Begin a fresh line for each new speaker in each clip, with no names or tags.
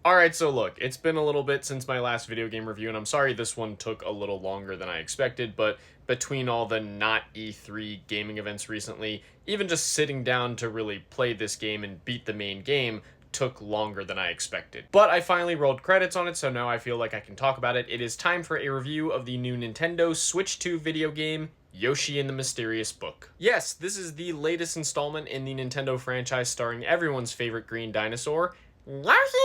Alright, so look, it's been a little bit since my last video game review, and I'm sorry this one took a little longer than I expected, but between all the not E3 gaming events recently, even just sitting down to really play this game and beat the main game took longer than I expected. But I finally rolled credits on it, so now I feel like I can talk about it. It is time for a review of the new Nintendo Switch 2 video game, Yoshi and the Mysterious Book. Yes, this is the latest installment in the Nintendo franchise starring everyone's favorite green dinosaur, Yoshi!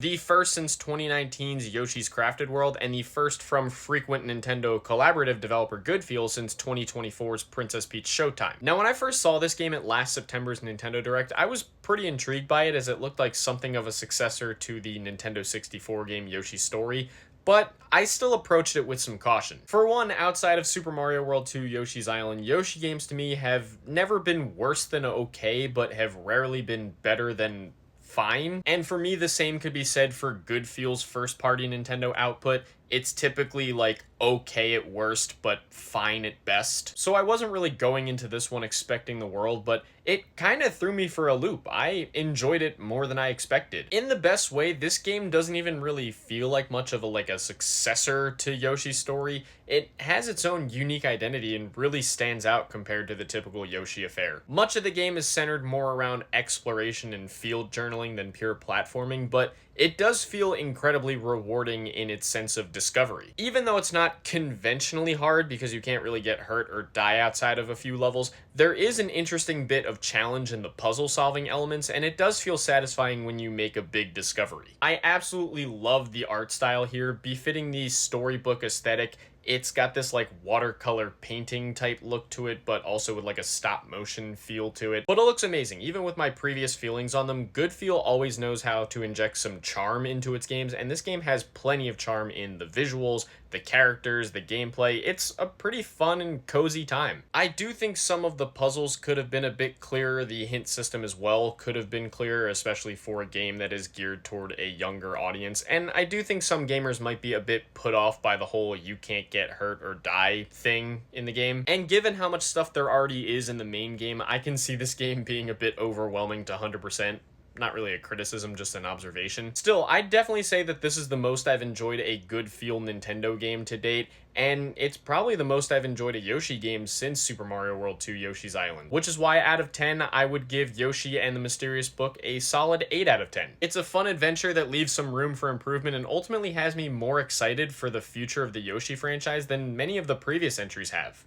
The first since 2019's Yoshi's Crafted World, and the first from frequent Nintendo collaborative developer Goodfeel since 2024's Princess Peach Showtime. Now, when I first saw this game at last September's Nintendo Direct, I was pretty intrigued by it as it looked like something of a successor to the Nintendo 64 game Yoshi's Story, but I still approached it with some caution. For one, outside of Super Mario World 2 Yoshi's Island, Yoshi games to me have never been worse than okay, but have rarely been better than fine. And for me, the same could be said for Goodfeel's first-party Nintendo output. It's typically like okay at worst, but fine at best. So I wasn't really going into this one expecting the world, but it kind of threw me for a loop. I enjoyed it more than I expected. In the best way, this game doesn't even really feel like much of a successor to Yoshi's Story. It has its own unique identity and really stands out compared to the typical Yoshi affair. Much of the game is centered more around exploration and field journaling than pure platforming, but it does feel incredibly rewarding in its sense of discovery. Even though it's not conventionally hard because you can't really get hurt or die outside of a few levels, there is an interesting bit of challenge in the puzzle solving elements, and it does feel satisfying when you make a big discovery. I absolutely love the art style here, befitting the storybook aesthetic. It's got this watercolor painting type look to it, but also with a stop motion feel to it. But it looks amazing. Even with my previous feelings on them, Goodfeel always knows how to inject some charm into its games, and this game has plenty of charm in the visuals, the characters, the gameplay. It's a pretty fun and cozy time. I do think some of the puzzles could have been a bit clearer. The hint system as well could have been clearer, especially for a game that is geared toward a younger audience. And I do think some gamers might be a bit put off by the whole you can't get hurt or die thing in the game. And given how much stuff there already is in the main game, I can see this game being a bit overwhelming to 100%. Not really a criticism, just an observation. Still, I'd definitely say that this is the most I've enjoyed a Goodfeel Nintendo game to date, and it's probably the most I've enjoyed a Yoshi game since Super Mario World 2 Yoshi's Island, which is why out of 10, I would give Yoshi and the Mysterious Book a solid 8 out of 10. It's a fun adventure that leaves some room for improvement and ultimately has me more excited for the future of the Yoshi franchise than many of the previous entries have.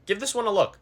Give this one a look.